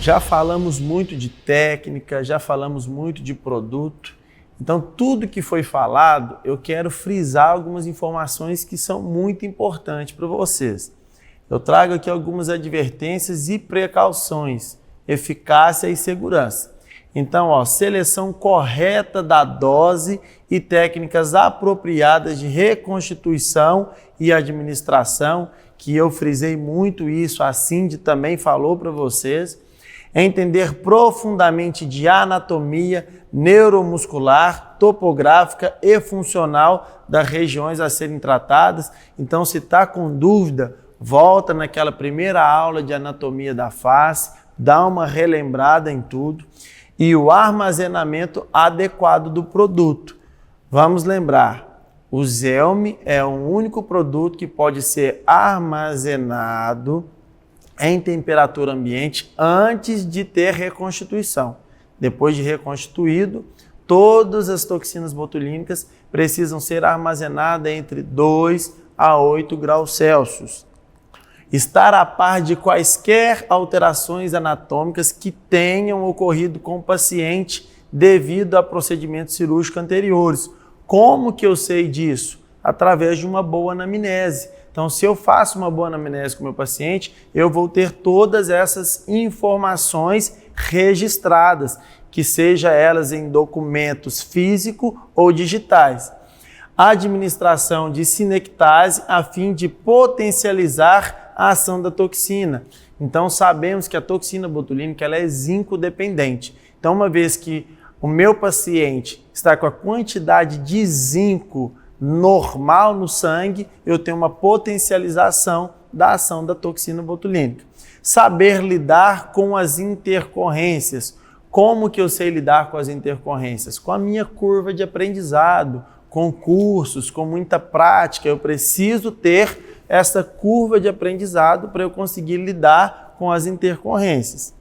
Já falamos muito de técnica, já falamos muito de produto. Então, tudo que foi falado, eu quero frisar algumas informações que são muito importantes para vocês. Eu trago aqui algumas advertências e precauções, eficácia e segurança. Então, seleção correta da dose e técnicas apropriadas de reconstituição e administração, que eu frisei muito isso, a Cindy também falou para vocês. Entender profundamente de anatomia neuromuscular, topográfica e funcional das regiões a serem tratadas. Então, se está com dúvida, volta naquela primeira aula de anatomia da face, dá uma relembrada em tudo. E o armazenamento adequado do produto. Vamos lembrar, o Zelme é o único produto que pode ser armazenado em temperatura ambiente antes de ter reconstituição. Depois de reconstituído, todas as toxinas botulínicas precisam ser armazenadas entre 2 a 8 graus Celsius. Estar a par de quaisquer alterações anatômicas que tenham ocorrido com o paciente devido a procedimentos cirúrgicos anteriores. Como que eu sei disso? Através de uma boa anamnese. Então, se eu faço uma boa anamnese com o meu paciente, eu vou ter todas essas informações registradas, que seja elas em documentos físicos ou digitais. Administração de sinectase a fim de potencializar a ação da toxina. Então, sabemos que a toxina botulínica ela é zinco-dependente. Então, uma vez que o meu paciente está com a quantidade de zinco normal no sangue, eu tenho uma potencialização da ação da toxina botulínica. Saber lidar com as intercorrências. Como que eu sei lidar com as intercorrências? Com a minha curva de aprendizado, com cursos, com muita prática. Eu preciso ter essa curva de aprendizado para eu conseguir lidar com as intercorrências.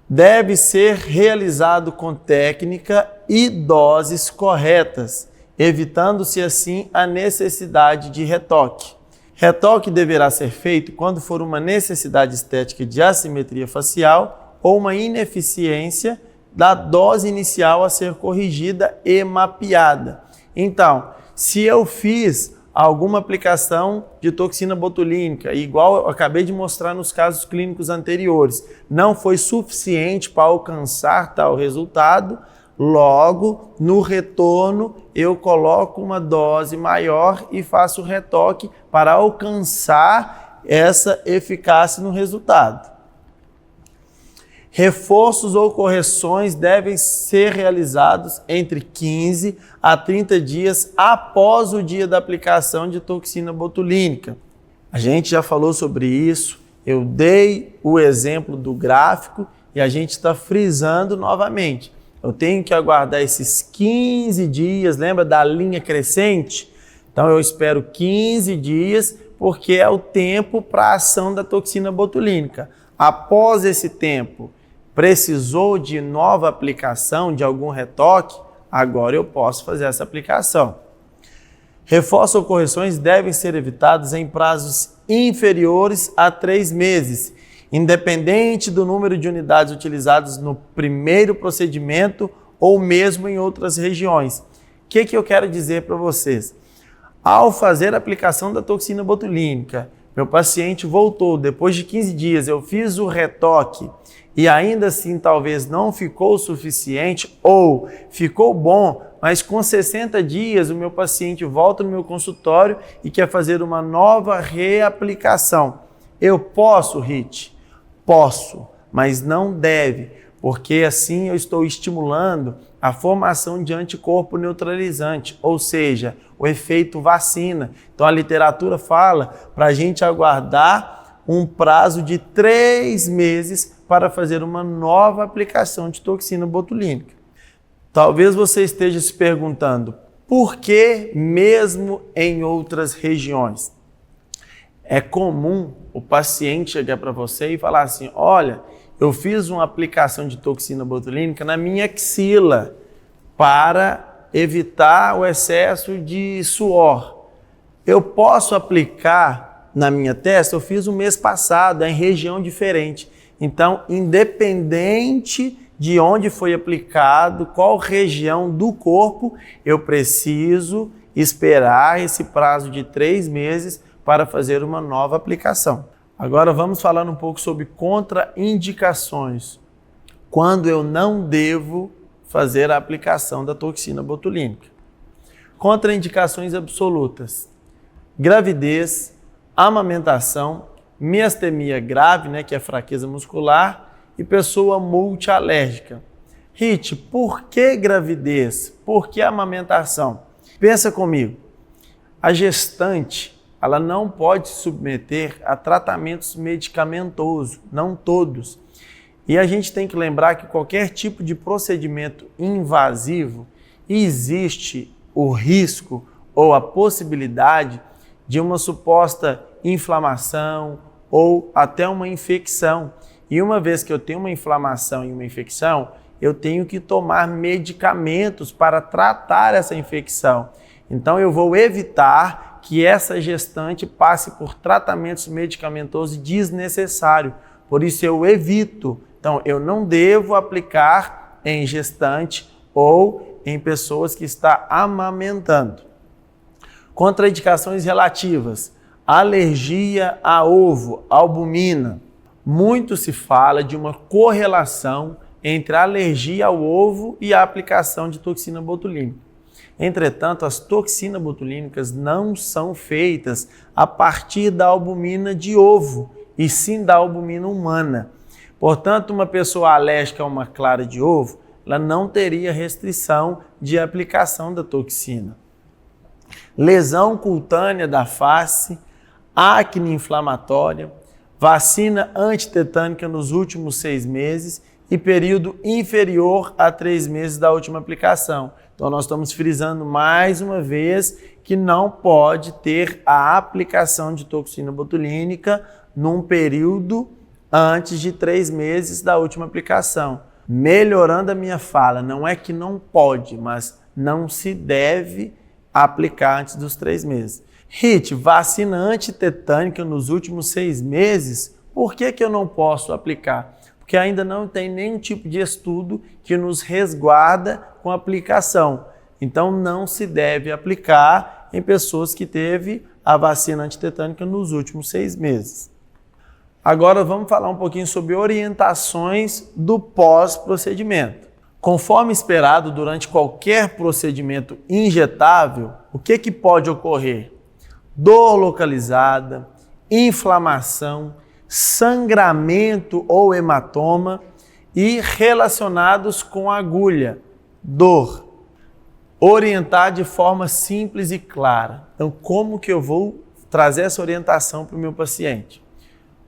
Deve ser realizado com técnica e doses corretas, evitando-se assim a necessidade de retoque. Retoque deverá ser feito quando for uma necessidade estética de assimetria facial ou uma ineficiência da dose inicial a ser corrigida e mapeada. Então, se eu fiz alguma aplicação de toxina botulínica, igual eu acabei de mostrar nos casos clínicos anteriores, não foi suficiente para alcançar tal resultado, logo, no retorno, eu coloco uma dose maior e faço o retoque para alcançar essa eficácia no resultado. Reforços ou correções devem ser realizados entre 15 a 30 dias após o dia da aplicação de toxina botulínica. A gente já falou sobre isso, eu dei o exemplo do gráfico e a gente está frisando novamente. Eu tenho que aguardar esses 15 dias, lembra da linha crescente? Então eu espero 15 dias porque é o tempo para a ação da toxina botulínica. Após esse tempo, precisou de nova aplicação, de algum retoque, agora eu posso fazer essa aplicação. Reforços ou correções devem ser evitados em prazos inferiores a 3 meses, independente do número de unidades utilizadas no primeiro procedimento ou mesmo em outras regiões. O que eu quero dizer para vocês? Ao fazer a aplicação da toxina botulínica, meu paciente voltou, depois de 15 dias eu fiz o retoque e ainda assim talvez não ficou o suficiente ou ficou bom, mas com 60 dias o meu paciente volta no meu consultório e quer fazer uma nova reaplicação. Eu posso, Rit? Posso, mas não deve, porque assim eu estou estimulando a formação de anticorpo neutralizante, ou seja, o efeito vacina. Então a literatura fala para a gente aguardar um prazo de 3 meses para fazer uma nova aplicação de toxina botulínica. Talvez você esteja se perguntando, por que mesmo em outras regiões? É comum o paciente chegar para você e falar assim, olha, eu fiz uma aplicação de toxina botulínica na minha axila, para evitar o excesso de suor. Eu posso aplicar na minha testa, eu fiz o mês passado, em região diferente. Então, independente de onde foi aplicado, qual região do corpo, eu preciso esperar esse prazo de 3 meses para fazer uma nova aplicação. Agora vamos falar um pouco sobre contraindicações. Quando eu não devo fazer a aplicação da toxina botulínica. Contraindicações absolutas: gravidez, amamentação, miastemia grave, que é fraqueza muscular, e pessoa multialérgica. Rit, por que gravidez? Por que amamentação? Pensa comigo. A gestante, ela não pode se submeter a tratamentos medicamentosos, não todos. E a gente tem que lembrar que qualquer tipo de procedimento invasivo, existe o risco ou a possibilidade de uma suposta inflamação ou até uma infecção. E uma vez que eu tenho uma inflamação e uma infecção, eu tenho que tomar medicamentos para tratar essa infecção. Então eu vou evitar que essa gestante passe por tratamentos medicamentosos desnecessários. Por isso eu evito. Então eu não devo aplicar em gestante ou em pessoas que estão amamentando. Contraindicações relativas: alergia a ovo, albumina. Muito se fala de uma correlação entre a alergia ao ovo e a aplicação de toxina botulínica. Entretanto, as toxinas botulínicas não são feitas a partir da albumina de ovo, e sim da albumina humana. Portanto, uma pessoa alérgica a uma clara de ovo, ela não teria restrição de aplicação da toxina. Lesão cutânea da face, acne inflamatória, vacina antitetânica nos últimos 6 meses e período inferior a 3 meses da última aplicação. Então nós estamos frisando mais uma vez que não pode ter a aplicação de toxina botulínica num período antes de 3 meses da última aplicação. Melhorando a minha fala, não é que não pode, mas não se deve aplicar antes dos 3 meses. Rit, vacina antitetânica nos últimos 6 meses, por que eu não posso aplicar? Porque ainda não tem nenhum tipo de estudo que nos resguarda com a aplicação. Então não se deve aplicar em pessoas que teve a vacina antitetânica nos últimos 6 meses. Agora vamos falar um pouquinho sobre orientações do pós-procedimento. Conforme esperado, durante qualquer procedimento injetável, o que pode ocorrer? Dor localizada, inflamação, sangramento ou hematoma e relacionados com agulha, dor. Orientar de forma simples e clara. Então, como que eu vou trazer essa orientação para o meu paciente?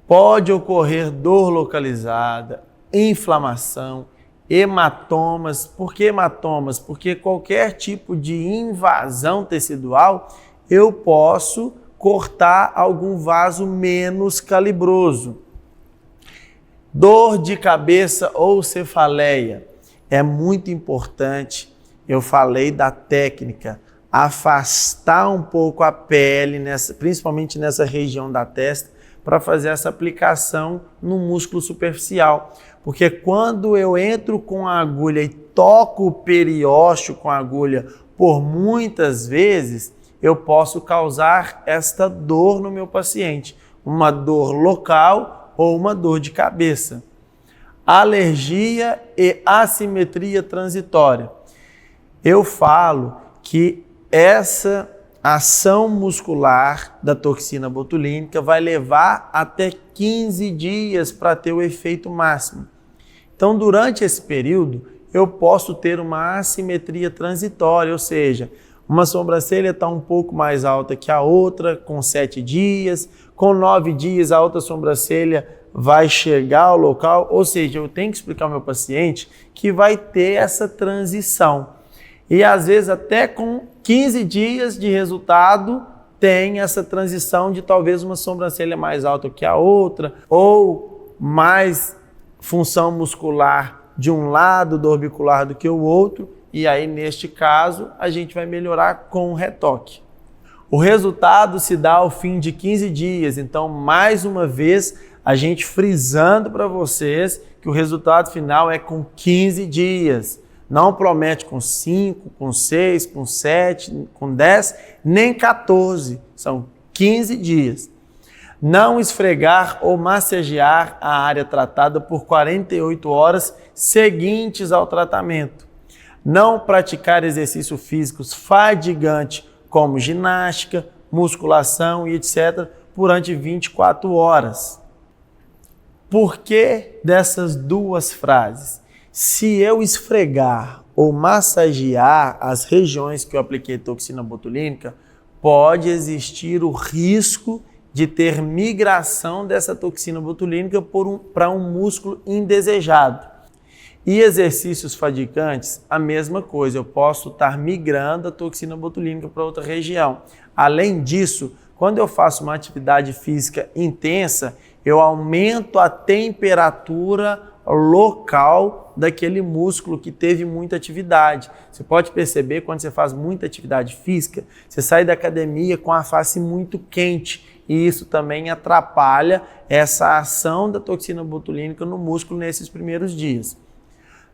Pode ocorrer dor localizada, inflamação, hematomas. Por que hematomas? Porque qualquer tipo de invasão tecidual, eu posso cortar algum vaso menos calibroso. Dor de cabeça ou cefaleia. É muito importante, eu falei da técnica, afastar um pouco a pele, principalmente nessa região da testa, para fazer essa aplicação no músculo superficial. Porque quando eu entro com a agulha e toco o periósteo com a agulha por muitas vezes, eu posso causar esta dor no meu paciente, uma dor local ou uma dor de cabeça. Alergia e assimetria transitória. Eu falo que essa ação muscular da toxina botulínica vai levar até 15 dias para ter o efeito máximo. Então, durante esse período, eu posso ter uma assimetria transitória, ou seja, uma sobrancelha está um pouco mais alta que a outra, com 7 dias, com 9 dias a outra sobrancelha vai chegar ao local, ou seja, eu tenho que explicar ao meu paciente que vai ter essa transição. E às vezes até com 15 dias de resultado tem essa transição de talvez uma sobrancelha mais alta que a outra, ou mais função muscular de um lado do orbicular do que o outro, e aí neste caso a gente vai melhorar com o retoque. O resultado se dá ao fim de 15 dias, então mais uma vez a gente frisando para vocês que o resultado final é com 15 dias. Não promete com 5, com 6, com 7, com 10, nem 14. São 15 dias. Não esfregar ou massagear a área tratada por 48 horas seguintes ao tratamento. Não praticar exercícios físicos fadigantes como ginástica, musculação e etc. durante 24 horas. Por que dessas duas frases? Se eu esfregar ou massagear as regiões que eu apliquei toxina botulínica, pode existir o risco de ter migração dessa toxina botulínica para um músculo indesejado. E exercícios fadigantes, a mesma coisa, eu posso estar migrando a toxina botulínica para outra região. Além disso, quando eu faço uma atividade física intensa, eu aumento a temperatura local daquele músculo que teve muita atividade. Você pode perceber quando você faz muita atividade física, você sai da academia com a face muito quente e isso também atrapalha essa ação da toxina botulínica no músculo nesses primeiros dias.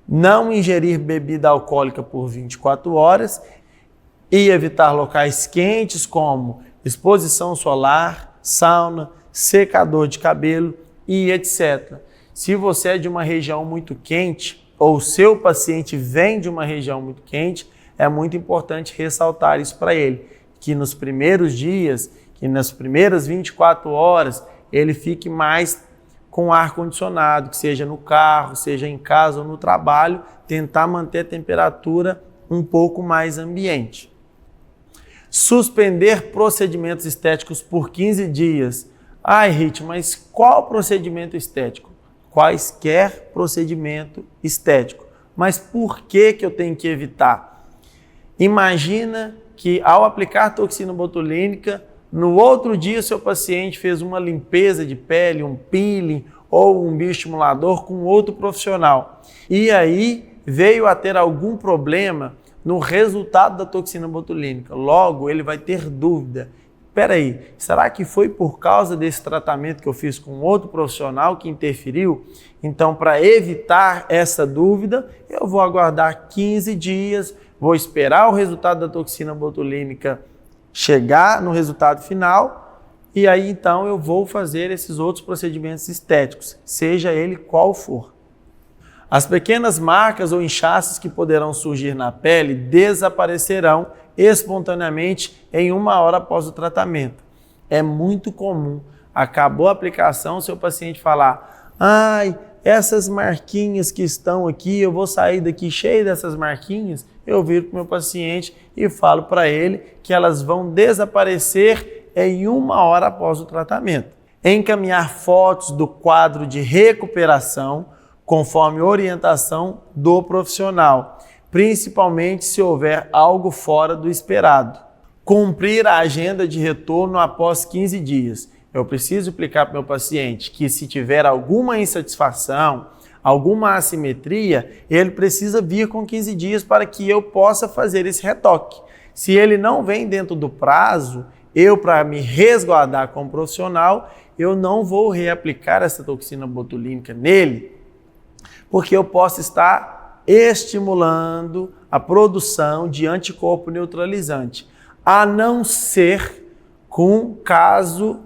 Não ingerir bebida alcoólica por 24 horas e evitar locais quentes como exposição solar, sauna, secador de cabelo e etc. Se você é de uma região muito quente ou seu paciente vem de uma região muito quente, é muito importante ressaltar isso para ele, que nos primeiros dias, que nas primeiras 24 horas, ele fique mais com ar-condicionado, que seja no carro, seja em casa ou no trabalho, tentar manter a temperatura um pouco mais ambiente. Suspender procedimentos estéticos por 15 dias. Ai, Rit, mas qual procedimento estético? Quaisquer procedimento estético. Mas por que eu tenho que evitar? Imagina que ao aplicar toxina botulínica, no outro dia seu paciente fez uma limpeza de pele, um peeling ou um bioestimulador com outro profissional. E aí veio a ter algum problema no resultado da toxina botulínica. Logo, ele vai ter dúvida. Espera aí, será que foi por causa desse tratamento que eu fiz com outro profissional que interferiu? Então, para evitar essa dúvida, eu vou aguardar 15 dias, vou esperar o resultado da toxina botulínica chegar no resultado final e aí então eu vou fazer esses outros procedimentos estéticos, seja ele qual for. As pequenas marcas ou inchaços que poderão surgir na pele desaparecerão espontaneamente em 1 hora após o tratamento. É muito comum, acabou a aplicação, seu paciente falar: ai, essas marquinhas que estão aqui, eu vou sair daqui cheio dessas marquinhas. Eu viro para o meu paciente e falo para ele que elas vão desaparecer em 1 hora após o tratamento. Encaminhar fotos do quadro de recuperação conforme orientação do profissional, principalmente se houver algo fora do esperado. Cumprir a agenda de retorno após 15 dias. Eu preciso explicar para o meu paciente que se tiver alguma insatisfação, alguma assimetria, ele precisa vir com 15 dias para que eu possa fazer esse retoque. Se ele não vem dentro do prazo, para me resguardar como profissional, eu não vou reaplicar essa toxina botulínica nele, porque eu posso estar estimulando a produção de anticorpo neutralizante, a não ser com caso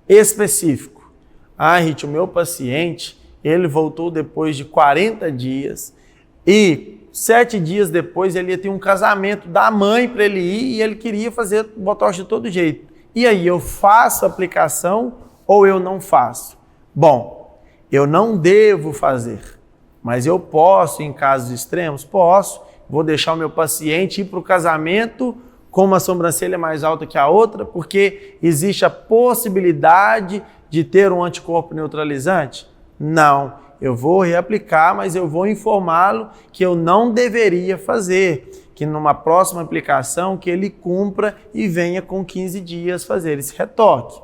específico. Rit, o meu paciente, ele voltou depois de 40 dias e 7 dias depois ele ia ter um casamento da mãe para ele ir e ele queria fazer botox de todo jeito. E aí, eu faço a aplicação ou eu não faço? Bom, eu não devo fazer, mas eu posso, em casos extremos, posso. Vou deixar o meu paciente ir para o casamento com uma sobrancelha mais alta que a outra, porque existe a possibilidade de ter um anticorpo neutralizante? Não, eu vou reaplicar, mas eu vou informá-lo que eu não deveria fazer, que numa próxima aplicação que ele cumpra e venha com 15 dias fazer esse retoque.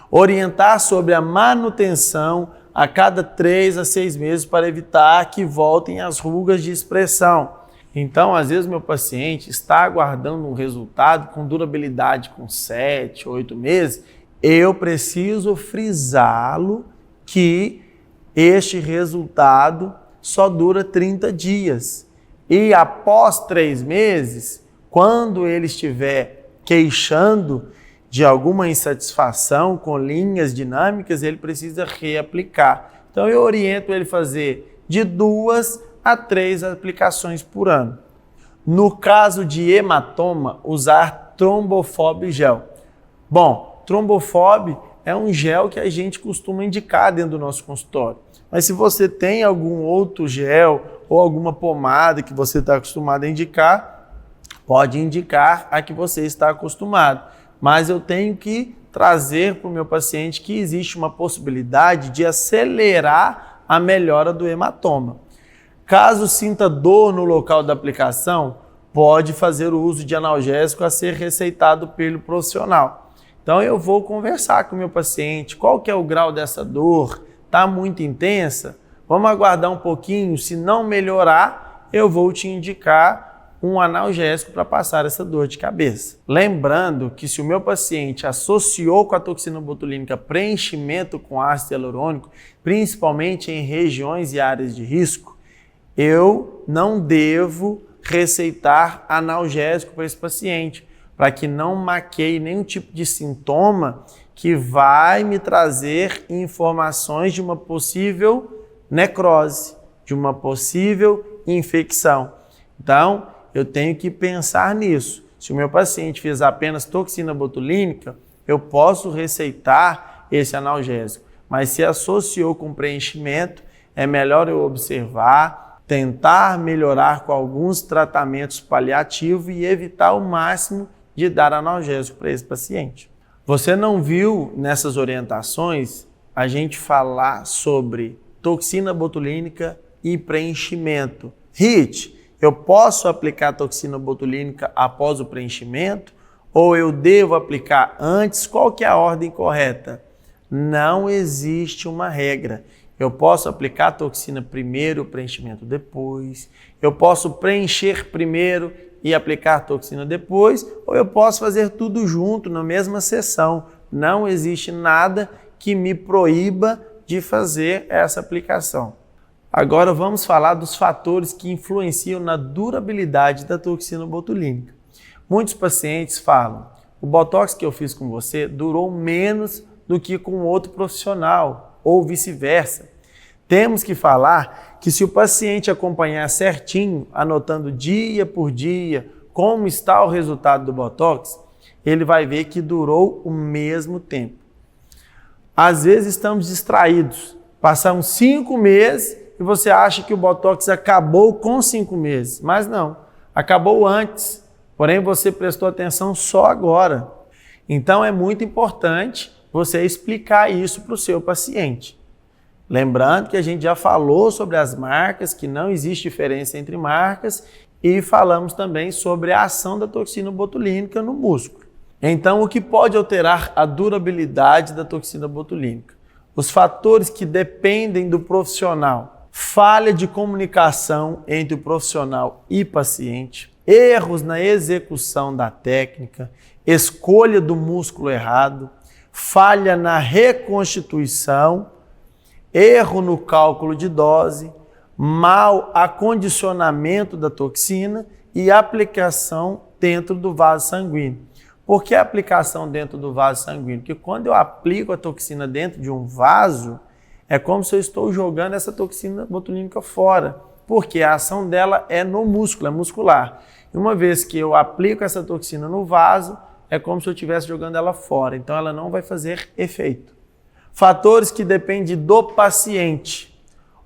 Orientar sobre a manutenção a cada 3 a 6 meses para evitar que voltem as rugas de expressão. Então, às vezes, meu paciente está aguardando um resultado com durabilidade com 7, 8 meses. Eu preciso frisá-lo que este resultado só dura 30 dias. E após 3 meses, quando ele estiver queixando de alguma insatisfação com linhas dinâmicas, ele precisa reaplicar. Então, eu oriento ele a fazer de 2 a 3 aplicações por ano. No caso de hematoma, usar Trombofob gel. Bom, Trombofob é um gel que a gente costuma indicar dentro do nosso consultório. Mas se você tem algum outro gel ou alguma pomada que você está acostumado a indicar, pode indicar a que você está acostumado. Mas eu tenho que trazer para o meu paciente que existe uma possibilidade de acelerar a melhora do hematoma. Caso sinta dor no local da aplicação, pode fazer o uso de analgésico a ser receitado pelo profissional. Então eu vou conversar com o meu paciente, qual que é o grau dessa dor? Está muito intensa? Vamos aguardar um pouquinho, se não melhorar, eu vou te indicar um analgésico para passar essa dor de cabeça. Lembrando que se o meu paciente associou com a toxina botulínica preenchimento com ácido hialurônico, principalmente em regiões e áreas de risco, eu não devo receitar analgésico para esse paciente, para que não maqueie nenhum tipo de sintoma que vai me trazer informações de uma possível necrose, de uma possível infecção. Então, eu tenho que pensar nisso. Se o meu paciente fez apenas toxina botulínica, eu posso receitar esse analgésico. Mas se associou com preenchimento, é melhor eu observar, tentar melhorar com alguns tratamentos paliativos e evitar o máximo de dar analgésico para esse paciente. Você não viu nessas orientações a gente falar sobre toxina botulínica e preenchimento. Rit, eu posso aplicar toxina botulínica após o preenchimento ou eu devo aplicar antes? Qual que é a ordem correta? Não existe uma regra. Eu posso aplicar a toxina primeiro, o preenchimento depois. Eu posso preencher primeiro e aplicar a toxina depois, ou eu posso fazer tudo junto na mesma sessão. Não existe nada que me proíba de fazer essa aplicação. Agora vamos falar dos fatores que influenciam na durabilidade da toxina botulínica. Muitos pacientes falam, o botox que eu fiz com você durou menos do que com outro profissional, ou vice-versa. Temos que falar que se o paciente acompanhar certinho, anotando dia por dia como está o resultado do botox, ele vai ver que durou o mesmo tempo. Às vezes estamos distraídos, passamos 5 meses e você acha que o botox acabou com 5 meses, mas não, acabou antes, porém você prestou atenção só agora. Então é muito importante você explicar isso para o seu paciente. Lembrando que a gente já falou sobre as marcas, que não existe diferença entre marcas, e falamos também sobre a ação da toxina botulínica no músculo. Então, o que pode alterar a durabilidade da toxina botulínica? Os fatores que dependem do profissional. Falha de comunicação entre o profissional e paciente, erros na execução da técnica, escolha do músculo errado, falha na reconstituição, erro no cálculo de dose, mau acondicionamento da toxina e aplicação dentro do vaso sanguíneo. Por que a aplicação dentro do vaso sanguíneo? Porque quando eu aplico a toxina dentro de um vaso, é como se eu estou jogando essa toxina botulínica fora, porque a ação dela é no músculo, é muscular. E uma vez que eu aplico essa toxina no vaso, é como se eu estivesse jogando ela fora, então ela não vai fazer efeito. Fatores que dependem do paciente.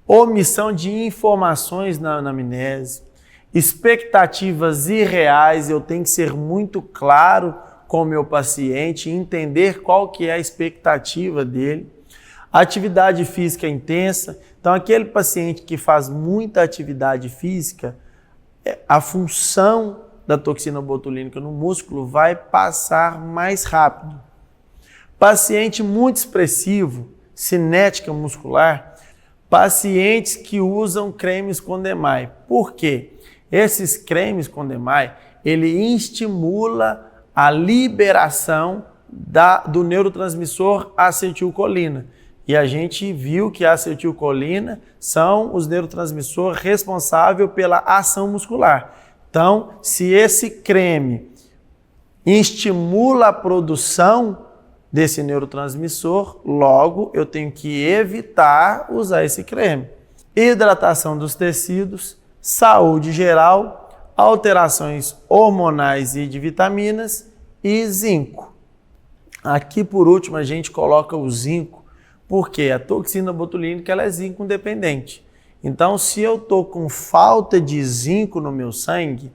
Omissão de informações na anamnese, expectativas irreais, eu tenho que ser muito claro com o meu paciente, entender qual que é a expectativa dele. Atividade física intensa, então aquele paciente que faz muita atividade física, a função da toxina botulínica no músculo vai passar mais rápido. Paciente muito expressivo, cinética muscular, pacientes que usam cremes com DMAI. Por quê? Esses cremes com DMAI, ele estimula a liberação do neurotransmissor acetilcolina. E a gente viu que a acetilcolina são os neurotransmissores responsáveis pela ação muscular. Então, se esse creme estimula a produção desse neurotransmissor, logo eu tenho que evitar usar esse creme. Hidratação dos tecidos, saúde geral, alterações hormonais e de vitaminas e zinco. Aqui por último a gente coloca o zinco, porque a toxina botulínica ela é zinco dependente. Então, se eu estou com falta de zinco no meu sangue,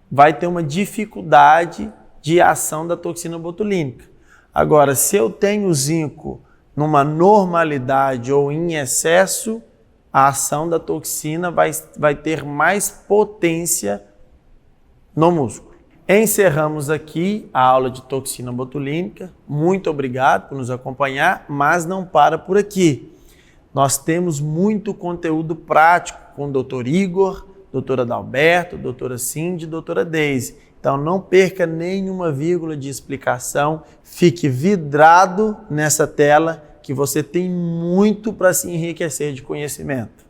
vai ter uma dificuldade de ação da toxina botulínica. Agora, se eu tenho zinco numa normalidade ou em excesso, a ação da toxina vai ter mais potência no músculo. Encerramos aqui a aula de toxina botulínica. Muito obrigado por nos acompanhar, mas não para por aqui. Nós temos muito conteúdo prático com o Dr. Igor, doutora Adalberto, doutora Cindy, doutora Deise. Então não perca nenhuma vírgula de explicação, fique vidrado nessa tela que você tem muito para se enriquecer de conhecimento.